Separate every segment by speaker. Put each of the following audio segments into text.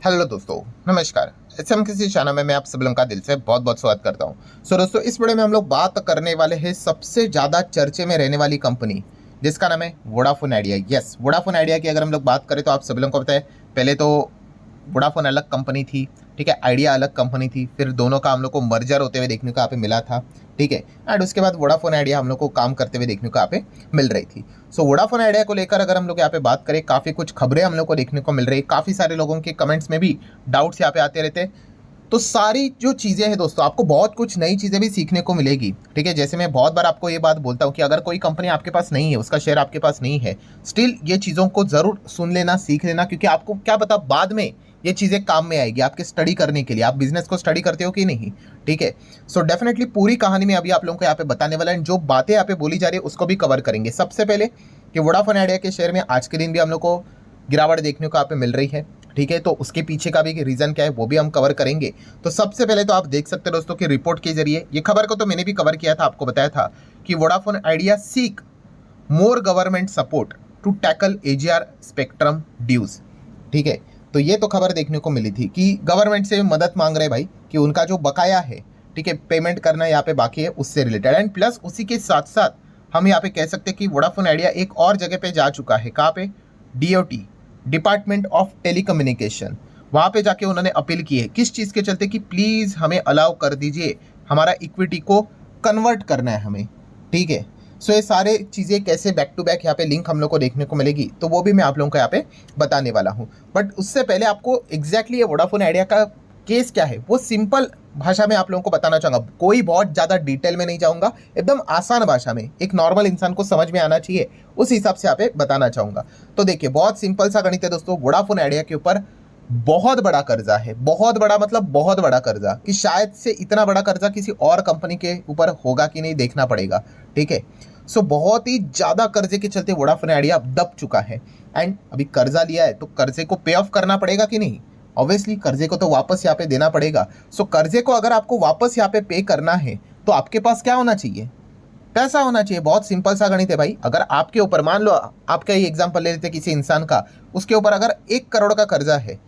Speaker 1: Hello दोस्तों, नमस्कार। किसी चैनल में मैं आप सब लोगों का दिल से बहुत बहुत स्वागत करता हूं। दोस्तों, इस वीडियो में हम लोग बात करने वाले हैं सबसे ज़्यादा चर्चे में रहने वाली कंपनी, जिसका नाम है Vodafone idea. Yes, Vodafone idea की अगर हम लोग बात करें तो आप सभी लोगों को पता है, पहले तो वोडाफोन अलग कंपनी थी, ठीक है, आइडिया अलग कंपनी थी, फिर दोनों का हम लोग को मर्जर होते हुए देखने को यहाँ पे मिला था, ठीक है। एंड उसके बाद वोडाफोन आइडिया हम लोग को काम करते हुए देखने को यहाँ पे मिल रही थी। वोडाफोन आइडिया को लेकर अगर हम लोग यहाँ पे बात करें, काफ़ी कुछ खबरें हम लोग को देखने को मिल रही है, काफ़ी सारे लोगों के कमेंट्स में भी डाउट्स यहाँ पे आते रहते हैं। तो सारी जो चीज़ें हैं दोस्तों, आपको बहुत कुछ नई चीज़ें भी सीखने को मिलेगी, ठीक है। जैसे मैं बहुत बार आपको ये बात बोलता हूँ कि अगर कोई कंपनी आपके पास नहीं है, उसका शेयर आपके पास नहीं है, स्टिल ये चीज़ों को ज़रूर सुन लेना, सीख लेना, क्योंकि आपको क्या पता बाद में ये चीज़ें काम में आएगी आपके स्टडी करने के लिए। आप बिजनेस को स्टडी करते हो कि नहीं, ठीक है। डेफिनेटली पूरी कहानी में अभी आप लोगों को यहाँ पे बताने वाला है, जो बातें यहाँ पे बोली जा रही है उसको भी कवर करेंगे। सबसे पहले कि वोडाफोन आइडिया के शेयर में आज के दिन भी हम लोग को गिरावट देखने को यहाँ पे मिल रही है, ठीक है। तो उसके पीछे का भी रीज़न क्या है वो भी हम कवर करेंगे। तो सबसे पहले तो आप देख सकते हैं दोस्तों कि रिपोर्ट के जरिए, ये खबर को तो मैंने भी कवर किया था, आपको बताया था कि Vodafone Idea seek more government support to tackle AGR spectrum dues, ठीक है। तो ये तो खबर देखने को मिली थी कि गवर्नमेंट से मदद मांग रहे भाई, कि उनका जो बकाया है, ठीक है, पेमेंट करना यहाँ पे बाकी है, उससे रिलेटेड। एंड प्लस उसी के साथ साथ हम यहाँ पे कह सकते हैं कि वोडाफोन आइडिया एक और जगह पे जा चुका है। कहाँ पे? डीओटी, डिपार्टमेंट ऑफ टेलीकम्युनिकेशन, वहाँ पे जाके उन्होंने अपील की है। किस चीज़ के चलते? कि प्लीज़ हमें अलाउ कर दीजिए, हमारा इक्विटी को कन्वर्ट करना है हमें, ठीक है। ये सारे चीज़ें कैसे बैक टू बैक यहाँ पे लिंक हम लोग को देखने को मिलेगी, तो वो भी मैं आप लोगों को यहाँ पे बताने वाला हूँ। बट उससे पहले आपको एग्जैक्टली ये वोडाफोन आइडिया का केस क्या है वो सिंपल भाषा में आप लोगों को बताना चाहूँगा। कोई बहुत ज़्यादा डिटेल में नहीं जाऊँगा, एकदम आसान भाषा में, एक नॉर्मल इंसान को समझ में आना चाहिए, उस हिसाब से यहाँ पे बताना चाहूँगा। तो देखिए, बहुत सिंपल सा गणित है दोस्तों। वोडाफोन आइडिया के ऊपर बहुत बड़ा कर्जा है, बहुत बड़ा मतलब बहुत बड़ा कर्जा, कि शायद से इतना बड़ा कर्जा किसी और कंपनी के ऊपर होगा कि नहीं देखना पड़ेगा, ठीक है। बहुत ही ज़्यादा कर्जे के चलते वोडाफोन आइडिया अब दब चुका है। एंड अभी कर्जा लिया है तो कर्जे को पे ऑफ करना पड़ेगा कि नहीं? ऑब्वियसली कर्जे को तो वापस यहाँ पे देना पड़ेगा। कर्जे को अगर आपको वापस यहाँ पे पे करना है तो आपके पास क्या होना चाहिए? पैसा होना चाहिए। बहुत सिंपल सा गणित है भाई। अगर आपके ऊपर, मान लो आपका ही एग्जाम्पल ले लेते हैं, किसी इंसान का, उसके ऊपर अगर 1 करोड़ का कर्जा है,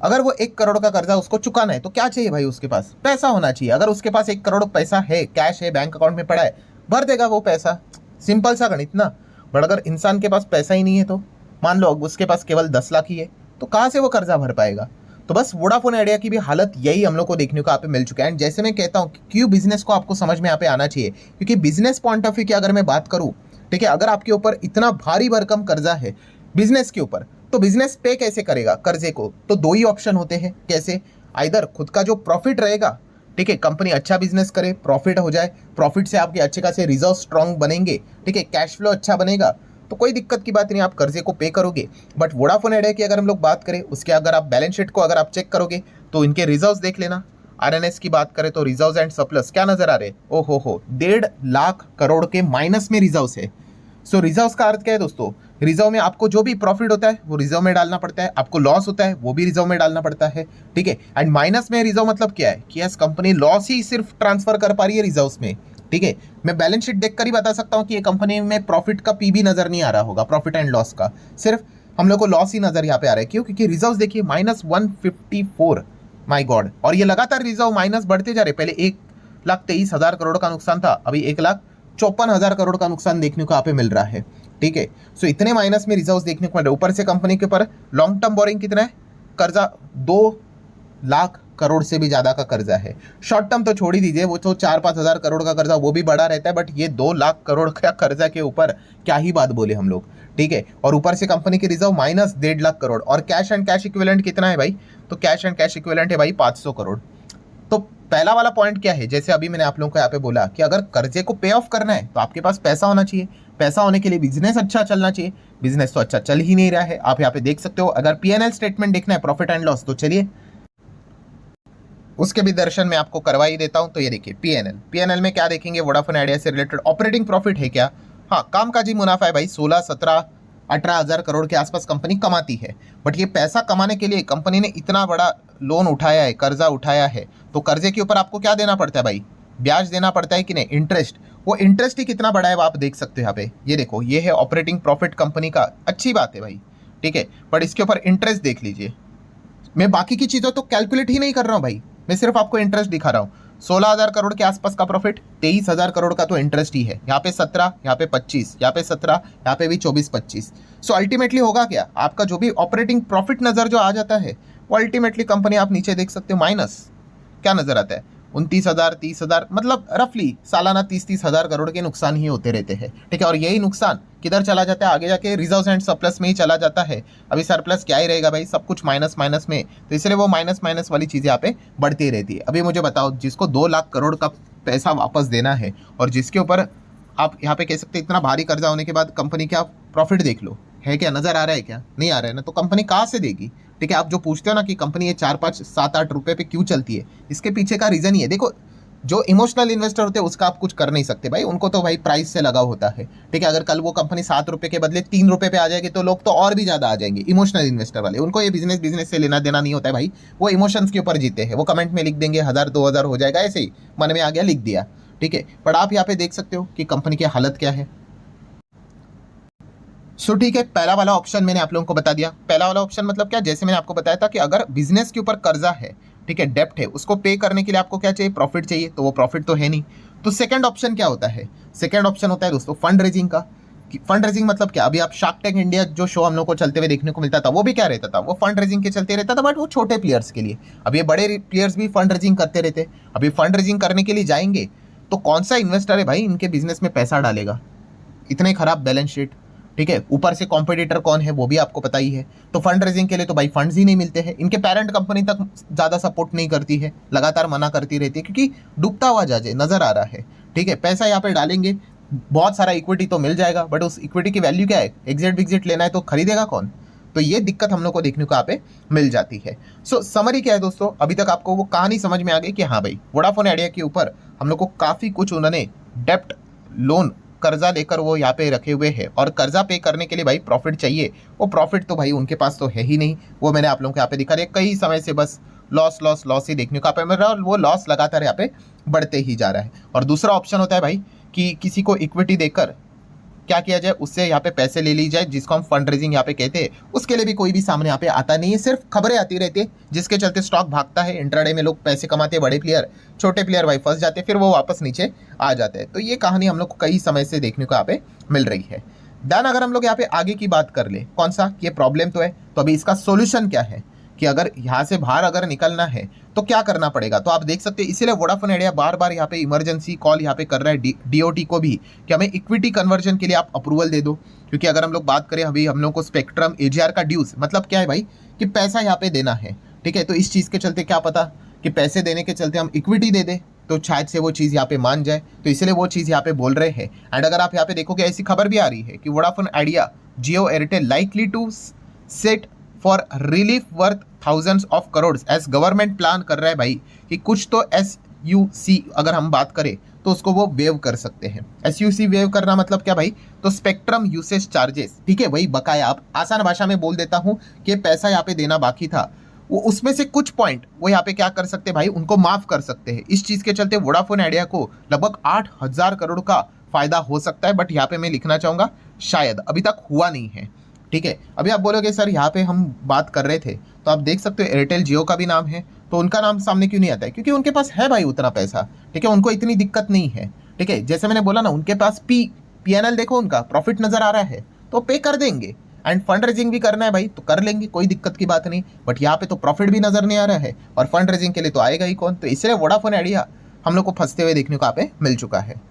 Speaker 1: अगर वो 1 करोड़ का कर्जा उसको चुकाना है तो क्या चाहिए भाई? उसके पास पैसा होना चाहिए। अगर उसके पास 1 करोड़ पैसा है, कैश है, बैंक अकाउंट में पड़ा है, भर देगा वो पैसा। सिंपल सा गणित ना। बट अगर इंसान के पास पैसा ही नहीं है, तो मान लो उसके पास केवल 10 लाख ही है, तो कहाँ से वो कर्जा भर पाएगा? तो बस वोडाफोन आइडिया की भी हालत यही हम लोग को देखने को यहाँ पे मिल चुका है। एंड जैसे मैं कहता हूँ, क्यों बिजनेस को आपको समझ में यहाँ पे आना चाहिए, क्योंकि बिजनेस पॉइंट ऑफ व्यू की अगर मैं बात करूँ, ठीक है, अगर आपके ऊपर इतना भारी भरकम कर्जा है बिजनेस के ऊपर, तो बिजनेस पे कैसे करेगा कर्जे को? तो दो ही ऑप्शन होते हैं। कैसे? आइदर खुद का जो प्रॉफिट रहेगा, ठीक है, कंपनी अच्छा बिजनेस करे, प्रॉफिट हो जाए, प्रॉफिट से आपके अच्छे खासे रिजर्व स्ट्रांग बनेंगे, ठीक है, कैश फ्लो अच्छा बनेगा, तो कोई दिक्कत की बात नहीं, आप कर्जे को पे करोगे। बट वोडाफोन आइडिया की अगर हम लोग बात करें, उसके अगर आप बैलेंस शीट को अगर आप चेक करोगे तो इनके रिजर्व्स देख लेना। आरएनएस की बात करें तो रिजर्व्स एंड सरप्लस क्या नजर आ रहे? ओ हो, 1.5 लाख करोड़ के माइनस में रिजर्व्स है। रिजर्व्स का अर्थ क्या है दोस्तों? रिजर्व में आपको जो भी प्रॉफिट होता है वो रिजर्व में डालना पड़ता है, आपको लॉस होता है वो भी रिजर्व में डालना पड़ता है, ठीक है। एंड माइनस में रिजर्व मतलब क्या है? कि यस, कंपनी लॉस ही सिर्फ ट्रांसफर कर पा रही है रिजर्व्स में, ठीक है। मैं बैलेंस शीट देखकर ही बता सकता हूँ कि ये कंपनी में प्रॉफिट का पी भी नजर नहीं आ रहा होगा, प्रॉफिट एंड लॉस का, सिर्फ हम लोग को लॉस ही नजर यहाँ पे आ रहा है। क्यों? क्योंकि रिजर्व देखिए -154, माई गॉड। और ये लगातार रिजर्व माइनस बढ़ते जा रहे। पहले 1,23,000 करोड़ का नुकसान था, अभी 1,54,000 करोड़ का नुकसान देखने को यहाँ पे मिल रहा है, ठीक है। इतने माइनस में रिजर्व्स देखने को मिल रहे। ऊपर से कंपनी के ऊपर लॉन्ग टर्म बोरिंग कितना है? कर्जा 2 लाख करोड़ से भी ज्यादा का कर्जा है। शॉर्ट टर्म तो छोड़ ही दीजिए, वो तो 4-5 हज़ार करोड़ का कर्जा वो भी बड़ा रहता है, बट ये 2 लाख करोड़ का कर्जा के ऊपर क्या ही बात बोले हम लोग, ठीक है। और ऊपर से कंपनी की रिजर्व माइनस 1.5 लाख करोड़। और कैश एंड कैश इक्विवेलेंट कितना है भाई? तो कैश एंड कैश इक्विवेलेंट है भाई 500 करोड़। तो पहला वाला पॉइंट क्या है? जैसे अभी मैंने आप लोगों को यहाँ पे बोला कि अगर कर्जे को पे ऑफ करना है तो आपके पास पैसा होना चाहिए। पैसा होने के लिए बिजनेस अच्छा चलना चाहिए। बिजनेस तो अच्छा चल ही नहीं रहा है, आप यहाँ पे देख सकते हो। अगर पीएनएल स्टेटमेंट देखना है, प्रॉफिट एंड लॉस, तो चलिए उसके भी दर्शन मैं आपको करवा ही देता हूं। तो ये देखिए पीएनएल, पीएनएल में क्या देखेंगे? वोडाफोन आइडिया से रिलेटेड ऑपरेटिंग प्रॉफिट है क्या? हाँ, कामकाजी मुनाफा है भाई। 16, 17, 18 हज़ार करोड़ के आसपास कंपनी कमाती है। बट ये पैसा कमाने के लिए कंपनी ने इतना बड़ा लोन उठाया है, कर्जा उठाया है, तो कर्जे के ऊपर आपको क्या देना पड़ता है भाई? ब्याज देना पड़ता है कि नहीं? इंटरेस्ट। वो इंटरेस्ट ही कितना बड़ा है वो आप देख सकते हो यहाँ पे। ये देखो, ये है ऑपरेटिंग प्रॉफिट कंपनी का, अच्छी बात है भाई, ठीक है। बट इसके ऊपर इंटरेस्ट देख लीजिए, मैं बाकी की चीज़ों तो कैलकुलेट ही नहीं कर रहा हूँ भाई, मैं सिर्फ आपको इंटरेस्ट दिखा रहा हूँ। 16,000 करोड़ के आसपास का प्रॉफिट, 23,000 करोड़ का तो इंटरेस्ट ही है। यहाँ पे 17, यहाँ पे 25, यहाँ पे 17, यहाँ पे भी 24-25। सो अल्टीमेटली होगा क्या, आपका जो भी ऑपरेटिंग प्रॉफिट नज़र जो आ जाता है वो अल्टीमेटली कंपनी आप नीचे देख सकते हो माइनस क्या नज़र आता है, 29,000, 30,000, मतलब रफली सालाना 30-30 हज़ार करोड़ के नुकसान ही होते रहते हैं। ठीक है, और यही नुकसान किधर चला जाता है, आगे जाके रिजर्व्स एंड सरप्लस में ही चला जाता है। अभी सरप्लस क्या ही रहेगा भाई, सब कुछ माइनस माइनस में, तो इसलिए वो माइनस माइनस वाली चीज़ यहाँ पे बढ़ती रहती है। अभी मुझे बताओ, जिसको 2 लाख करोड़ का पैसा वापस देना है और जिसके ऊपर आप यहाँ पे कह सकते हैं इतना भारी कर्जा होने के बाद कंपनी क्या प्रॉफिट देख लो, है क्या, नजर आ रहा है क्या, नहीं आ रहा है ना, तो कंपनी कहाँ से देगी। ठीक है, आप जो पूछते हो ना कि कंपनी ये 4-5-7-8 रुपए पे क्यों चलती है, इसके पीछे का रीजन ही है। देखो, जो इमोशनल इन्वेस्टर होते हैं उसका आप कुछ कर नहीं सकते भाई, उनको तो भाई प्राइस से लगाव होता है। ठीक है, अगर कल वो कंपनी 7 रुपए के बदले 3 रुपए पे आ जाएगी तो लोग तो और भी ज्यादा आ जाएंगे। इमोशनल इन्वेस्टर वाले, उनको ये बिजनेस बिजनेस से लेना देना नहीं होता है भाई, वो इमोशंस के ऊपर जीते हैं। वो कमेंट में लिख देंगे 1,000-2,000 हो जाएगा, ऐसे ही मन में आ गया लिख दिया। ठीक है, पर आप यहाँ पे देख सकते हो कि कंपनी की हालत क्या है। सो ठीक है, पहला वाला ऑप्शन मैंने आप लोगों को बता दिया। पहला वाला ऑप्शन मतलब क्या, जैसे मैंने आपको बताया था कि अगर बिजनेस के ऊपर कर्जा है, ठीक है, डेप्ट है, उसको पे करने के लिए आपको क्या चाहिए, प्रॉफिट चाहिए, तो वो प्रॉफिट तो है नहीं। तो सेकंड ऑप्शन क्या होता है, सेकंड ऑप्शन होता है दोस्तों फंड रेजिंग का। फंड रेजिंग मतलब क्या, अभी आप शार्क टैंक इंडिया जो शो हम लोग को चलते हुए देखने को मिलता था, वो भी क्या रहता था, वो फंड रेजिंग के चलते रहता था, बट वो छोटे प्लेयर्स के लिए। अब ये बड़े प्लेयर्स भी फंड रेजिंग करते रहते। अभी फंड रेजिंग करने के लिए जाएंगे तो कौन सा इन्वेस्टर है भाई इनके बिजनेस में पैसा डालेगा, इतने खराब बैलेंस शीट। ठीक है, ऊपर से कॉम्पिटिटर कौन है वो भी आपको पता ही है। तो फंड रेजिंग के लिए तो भाई फंड्स ही नहीं मिलते हैं, इनके पेरेंट कंपनी तक ज़्यादा सपोर्ट नहीं करती है, लगातार मना करती रहती है, क्योंकि डूबता हुआ जहाज नज़र आ रहा है। ठीक है, पैसा यहाँ पे डालेंगे, बहुत सारा इक्विटी तो मिल जाएगा, बट उस इक्विटी की वैल्यू क्या है, एग्जिट विग्जिट लेना है तो खरीदेगा कौन। तो ये दिक्कत हम लोग को देखने को यहाँ पे मिल जाती है। सो समरी क्या है दोस्तों, अभी तक आपको वो कहानी समझ में आ गई कि हाँ भाई वोडाफोन आइडिया के ऊपर हम लोग को काफ़ी कुछ उन्होंने डेप्ट लोन कर्जा लेकर वो यहाँ पे रखे हुए हैं, और कर्जा पे करने के लिए भाई प्रॉफिट चाहिए। वो प्रॉफिट तो भाई उनके पास तो है ही नहीं, वो मैंने आप लोगों को यहाँ पे दिखा दिया। कई समय से बस लॉस लॉस लॉस ही देखने को यहाँ पे मिल रहा है, और वो लॉस लगातार यहाँ पे बढ़ते ही जा रहा है। और दूसरा ऑप्शन होता है भाई कि किसी को इक्विटी देकर क्या किया जाए, उससे यहाँ पे पैसे ले ली जाए, जिसको हम फंड रेजिंग यहाँ पे कहते हैं। उसके लिए भी कोई भी सामने यहाँ पे आता नहीं है, सिर्फ खबरें आती रहती है, जिसके चलते स्टॉक भागता है। इंट्राडे में लोग पैसे कमाते हैं, बड़े प्लेयर, छोटे प्लेयर भाई फंस जाते हैं, फिर वो वापस नीचे आ जाते हैं। तो ये कहानी हम लोग को कई समय से देखने को यहाँ पे मिल रही है। देन अगर हम लोग यहाँ पे आगे की बात कर ले, कौन सा, ये प्रॉब्लम तो है, तो अभी इसका सोल्यूशन क्या है कि अगर यहाँ से बाहर अगर निकलना है तो क्या करना पड़ेगा। तो आप देख सकते हैं, इसीलिए वोडाफोन आइडिया बार बार यहाँ पे इमरजेंसी कॉल यहाँ पे कर रहा है डीओटी को भी कि हमें इक्विटी कन्वर्जन के लिए आप अप्रूवल दे दो। क्योंकि अगर हम लोग बात करें, अभी हम लोग को स्पेक्ट्रम एजीआर का ड्यूज मतलब क्या है भाई, कि पैसा यहाँ पे देना है। ठीक है, तो इस चीज़ के चलते क्या पता कि पैसे देने के चलते हम इक्विटी दे दें, तो शायद से वो चीज़ यहाँ पे मान जाए, तो इसलिए वो चीज़ यहाँ पे बोल रहे हैं। एंड अगर आप यहाँ पे देखोगे, ऐसी खबर भी आ रही है कि Vodafone Idea, Jio, Airtel likely to set for relief worth thousands of crore as government plan कर रहा है भाई, कि कुछ तो SUC अगर हम बात करें तो उसको वो वेव कर सकते हैं। SUC वेव करना मतलब क्या भाई, तो स्पेक्ट्रम यूसेज चार्जेस। ठीक है, वही बकाया, आप आसान भाषा में बोल देता हूँ कि पैसा यहाँ पे देना बाकी था, वो उसमें से कुछ पॉइंट वो यहाँ पे क्या कर सकते हैं भाई, उनको माफ कर सकते हैं। इस चीज़ के चलते वोडाफोन आइडिया को लगभग 8,000 करोड़ का फायदा हो सकता है। बट यहाँ पे मैं लिखना चाहूँगा शायद अभी तक हुआ नहीं है। ठीक है, अभी आप बोलोगे सर यहाँ पे हम बात कर रहे थे, तो आप देख सकते हो एयरटेल जियो का भी नाम है, तो उनका नाम सामने क्यों नहीं आता है, क्योंकि उनके पास है भाई उतना पैसा। ठीक है, उनको इतनी दिक्कत नहीं है। ठीक है, जैसे मैंने बोला ना, उनके पास PNL देखो, उनका प्रॉफिट नजर आ रहा है, तो पे कर देंगे। एंड फंड रेजिंग भी करना है भाई तो कर लेंगे, कोई दिक्कत की बात नहीं। बट यहाँ पे तो प्रॉफिट भी नजर नहीं आ रहा है, और फंड रेजिंग के लिए तो आएगा ही कौन। तो इसलिए वोडाफोन आइडिया हम लोग को फंसते हुए देखने को यहाँ पे मिल चुका है।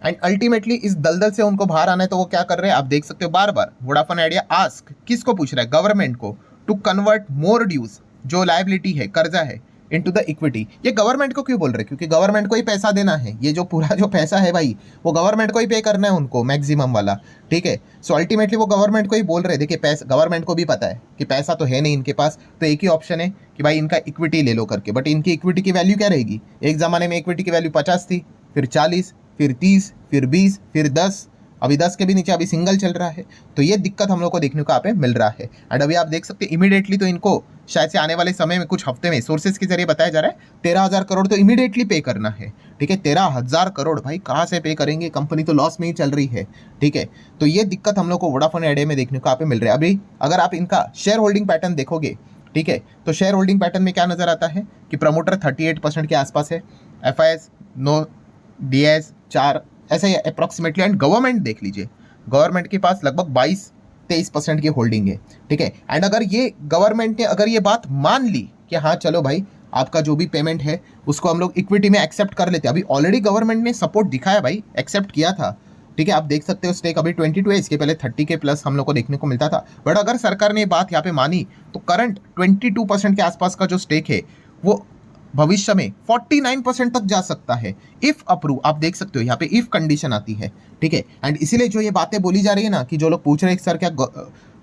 Speaker 1: एंड अल्टीमेटली इस दलदल से उनको बाहर आना है, तो वो क्या कर रहे हैं आप देख सकते हो, बार बार वोडाफोन आइडिया आस्क किसको पूछ रहा है, गवर्नमेंट को, टू कन्वर्ट मोर ड्यूज, जो लायबिलिटी है, कर्जा है, इनटू द इक्विटी। ये गवर्नमेंट को क्यों बोल रहे हैं, क्योंकि गवर्नमेंट को ही पैसा देना है। ये जो पूरा जो पैसा है भाई, वो गवर्नमेंट को ही पे करना है उनको, मैक्सिमम वाला। ठीक है, सो अल्टीमेटली वो गवर्नमेंट को ही बोल रहे हैं। देखिए, पैसा गवर्नमेंट को भी पता है कि पैसा तो है नहीं इनके पास, तो एक ही ऑप्शन है कि भाई इनका इक्विटी ले लो करके। बट इनकी इक्विटी की वैल्यू क्या रहेगी, एक ज़माने में इक्विटी की वैल्यू 50 थी, फिर 40, फिर 30, फिर 20, फिर 10, अभी 10 के भी नीचे अभी सिंगल चल रहा है। तो ये दिक्कत हम लोग को देखने को यहाँ पे मिल रहा है। एंड अभी आप देख सकते हैं इमीडिएटली तो इनको शायद से आने वाले समय में कुछ हफ्ते में सोर्सेज के जरिए बताया जा रहा है 13,000 करोड़ तो इमीडिएटली पे करना है। ठीक है, 13,000 करोड़ भाई कहाँ से पे करेंगे, कंपनी तो लॉस में ही चल रही है। ठीक है, तो ये दिक्कत हम लोग को वोडाफोन आइडिया में देखने को यहाँ पे मिल रहा है। अभी अगर आप इनका शेयर होल्डिंग पैटर्न देखोगे ठीक है। तो शेयर होल्डिंग पैटर्न में क्या नजर आता है कि प्रमोटर 38% के आसपास है, एफआईएस 9, डीएस 4, ऐसा ही अप्रॉक्सीमेटली। एंड गवर्नमेंट देख लीजिए, गवर्नमेंट के पास लगभग 22-23% की होल्डिंग है, ठीक है। एंड अगर ये गवर्नमेंट ने अगर ये बात मान ली कि हाँ चलो भाई आपका जो भी पेमेंट है उसको हम लोग इक्विटी में एक्सेप्ट कर लेते हैं, अभी ऑलरेडी गवर्नमेंट ने सपोर्ट दिखाया भाई, एक्सेप्ट किया था, ठीक है। आप देख सकते हो स्टेक अभी 22 है, इसके पहले 30 के प्लस हम लोग को देखने को मिलता था। बट अगर सरकार ने ये बात यहाँ पे मानी तो करंट 22% के आसपास का जो स्टेक है वो भविष्य में 49% तक जा सकता है इफ अप्रूव। आप देख सकते हो यहाँ पे इफ कंडीशन आती है, ठीक है। एंड इसीलिए जो ये बातें बोली जा रही है ना कि जो लोग पूछ रहे हैं सर क्या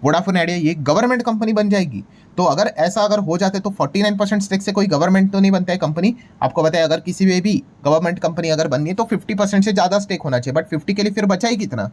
Speaker 1: वोडाफोन आइडिया ये गवर्नमेंट कंपनी बन जाएगी, तो अगर ऐसा अगर हो जाते तो 49% स्टेक से कोई गवर्नमेंट तो नहीं बनता है कंपनी। आपको बताया अगर किसी में भी गवर्नमेंट कंपनी अगर बननी है तो 50% से ज़्यादा स्टेक होना चाहिए, बट 50 के लिए फिर बचा ही कितना,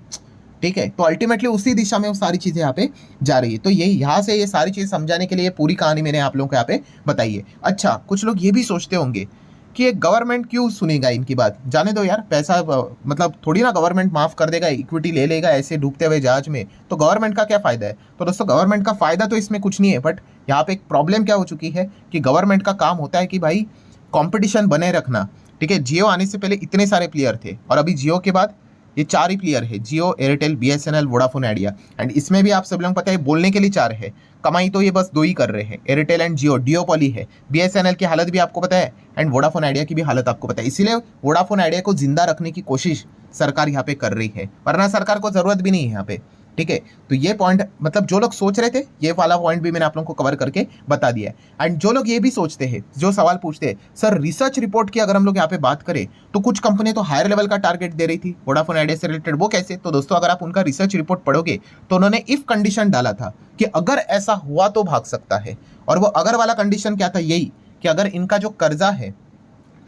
Speaker 1: ठीक है। तो अल्टीमेटली उसी दिशा में वो सारी चीज़ें यहाँ पे जा रही है। तो ये यहाँ से ये सारी चीज़ समझाने के लिए पूरी कहानी मैंने आप लोगों को यहाँ पे बताई है। अच्छा, कुछ लोग ये भी सोचते होंगे कि ये गवर्नमेंट क्यों सुनेगा इनकी बात, जाने दो यार, पैसा मतलब थोड़ी ना गवर्नमेंट माफ़ कर देगा, इक्विटी ले लेगा ऐसे डूबते हुए जहाज में, तो गवर्नमेंट का क्या फ़ायदा है। तो दोस्तों गवर्नमेंट का फ़ायदा तो इसमें कुछ नहीं है, बट यहाँ पे एक प्रॉब्लम क्या हो चुकी है कि गवर्नमेंट का काम होता है कि भाई कॉम्पिटिशन बने रखना, ठीक है। जियो आने से पहले इतने सारे प्लेयर थे और अभी जियो के बाद ये 4 ही प्लेयर है, Jio, Airtel, BSNL, Vodafone Idea. And इसमें भी आप सब लोग पता है बोलने के लिए 4 है, कमाई तो ये बस 2 ही कर रहे हैं, एयरटेल एंड जियो, डियोपॉली है। बीएसएनएल की हालत भी आपको पता है एंड वोडाफोन आइडिया की भी हालत आपको पता है। इसीलिए वोडाफोन आइडिया को जिंदा रखने की कोशिश सरकार यहाँ पे कर रही है, वरना सरकार को जरूरत भी नहीं है यहाँ पे, ठीक है। तो ये पॉइंट मतलब जो लोग सोच रहे थे ये वाला पॉइंट भी मैंने आप लोगों को कवर करके बता दिया है। एंड जो लोग ये भी सोचते हैं, जो सवाल पूछते हैं सर रिसर्च रिपोर्ट की अगर हम लोग यहाँ पे बात करें तो कुछ कंपनी तो हायर लेवल का टारगेट दे रही थी वोडाफोन आइडिया से रिलेटेड, वो कैसे। तो दोस्तों अगर आप उनका रिसर्च रिपोर्ट पढ़ोगे तो उन्होंने इफ कंडीशन डाला था कि अगर ऐसा हुआ तो भाग सकता है। और वो अगर वाला कंडीशन क्या था, यही कि अगर इनका जो कर्जा है,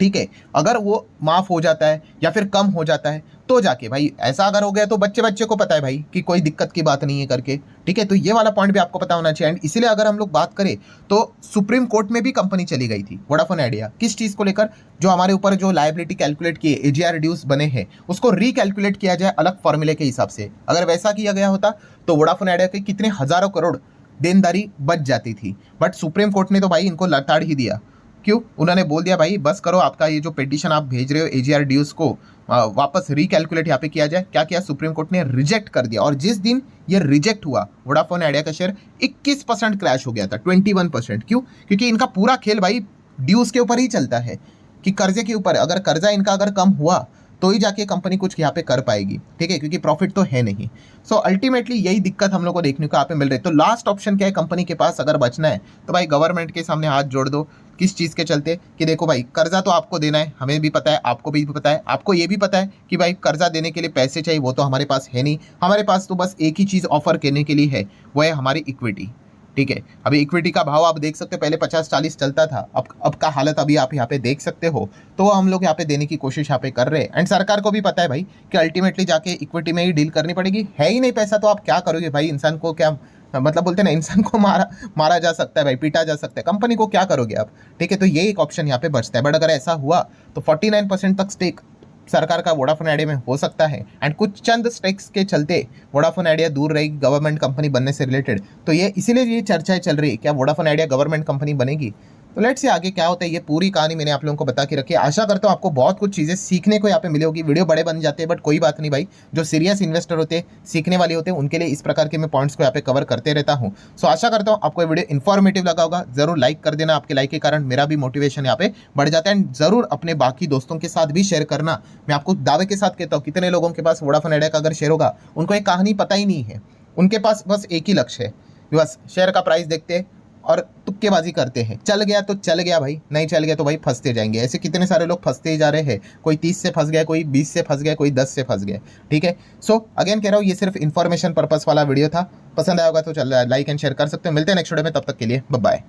Speaker 1: ठीक है, अगर वो माफ हो जाता है या फिर कम हो जाता है तो जाके भाई, ऐसा अगर हो गया तो बच्चे बच्चे को पता है भाई कि कोई दिक्कत की बात नहीं है करके, ठीक है। तो ये वाला पॉइंट भी आपको पता होना चाहिए। एंड इसीलिए अगर हम लोग बात करें तो सुप्रीम कोर्ट में भी कंपनी चली गई थी वोडाफोन आइडिया, किस चीज़ को लेकर, जो हमारे ऊपर जो लायबिलिटी कैलकुलेट किए एजीआर ड्यूज बने हैं उसको रिकैलकुलेट किया जाए अलग फॉर्मूले के हिसाब से। अगर वैसा किया गया होता तो वोडाफोन आइडिया के कितने हजारों करोड़ देनदारी बच जाती थी। बट सुप्रीम कोर्ट ने तो भाई इनको लताड़ ही दिया। क्यों? उन्होंने बोल दिया भाई बस करो, आपका ये जो पिटीशन आप भेज रहे हो एजीआर ड्यूज को वापस रिकैलकुलेट यहाँ पे किया जाए। क्या किया सुप्रीम कोर्ट ने, रिजेक्ट कर दिया। और जिस दिन ये रिजेक्ट हुआ वोडाफोन आइडिया का शेयर 21% क्रैश हो गया था, 21%। क्यों? क्योंकि इनका पूरा खेल भाई ड्यूज के ऊपर ही चलता है कि कर्जे के ऊपर, अगर कर्जा इनका अगर कम हुआ तो ही जाके कंपनी कुछ यहाँ पे कर पाएगी, ठीक है, क्योंकि प्रॉफिट तो है नहीं। सो अल्टीमेटली यही दिक्कत हम लोग को देखने को यहाँ पे मिल रही है। तो लास्ट ऑप्शन क्या है कंपनी के पास अगर बचना है तो भाई गवर्नमेंट के सामने हाथ जोड़ दो। किस चीज़ के चलते कि देखो भाई कर्जा तो आपको देना है, हमें भी पता है, आपको भी पता है, आपको ये भी पता है कि भाई कर्जा देने के लिए पैसे चाहिए, वो तो हमारे पास है नहीं। हमारे पास तो बस एक ही चीज़ ऑफर करने के लिए है, वो है हमारी इक्विटी, ठीक है। अभी इक्विटी का भाव आप देख सकते हो, पहले 50-40 चलता था, अब का हालत अभी आप यहाँ पे देख सकते हो। तो हम लोग यहाँ पे देने की कोशिश यहाँ पे कर रहे हैं। एंड सरकार को भी पता है भाई कि अल्टीमेटली जाके इक्विटी में ही डील करनी पड़ेगी, है ही नहीं पैसा तो आप क्या करोगे भाई। इंसान को क्या मतलब बोलते हैं ना, इंसान को मारा जा सकता है भाई, पीटा जा सकता है, कंपनी को क्या करोगे आप, ठीक है। तो ये एक ऑप्शन यहाँ पे बचता है। बट अगर ऐसा हुआ तो 49% तक स्टेक सरकार का वोडाफोन आइडिया में हो सकता है। एंड कुछ चंद स्टेक्स के चलते वोडाफोन आइडिया दूर रहेगी गवर्नमेंट कंपनी बनने से रिलेटेड। तो ये इसीलिए ये चर्चाएं चल रही है क्या वोडाफोन आइडिया गवर्नमेंट कंपनी बनेगी। तो लेट्स से आगे क्या होता है, ये पूरी कहानी मैंने आप लोगों को बता के रखी है। आशा करता हूँ आपको बहुत कुछ चीज़ें सीखने को यहाँ पे मिली होगी। वीडियो बड़े बन जाते हैं बट कोई बात नहीं भाई, जो सीरियस इन्वेस्टर होते हैं, सीखने वाले होते हैं, उनके लिए इस प्रकार के मैं पॉइंट्स को यहाँ पे कवर करते रहता हूँ। सो आशा करता हूँ आपको ये वीडियो इन्फॉर्मेटिव लगा होगा। जरूर लाइक कर देना, आपके लाइक के कारण मेरा भी मोटिवेशन यहाँ पे बढ़ जाता है। एंड जरूर अपने बाकी दोस्तों के साथ भी शेयर करना। मैं आपको दावे के साथ कहता हूँ कितने लोगों के पास वोडाफोन आइडिया का अगर शेयर होगा उनको एक कहानी पता ही नहीं है, उनके पास बस एक ही लक्ष्य है, बस शेयर का प्राइस देखते हैं और तुक्केबाजी करते हैं। चल गया तो चल गया भाई, नहीं चल गया तो भाई फंसते जाएंगे। ऐसे कितने सारे लोग फंसते ही जा रहे हैं, कोई 30 से फंस गया, कोई 20 से फंस गया, कोई 10 से फंस गया, ठीक है। सो अगेन कह रहा हूँ ये सिर्फ इन्फॉर्मेशन पर्पस वाला वीडियो था। पसंद आया होगा तो चल लाइक एंड शेयर कर सकते हो। मिलते हैं नेक्स्ट वीडियो में, तब तक के लिए बाय बाय।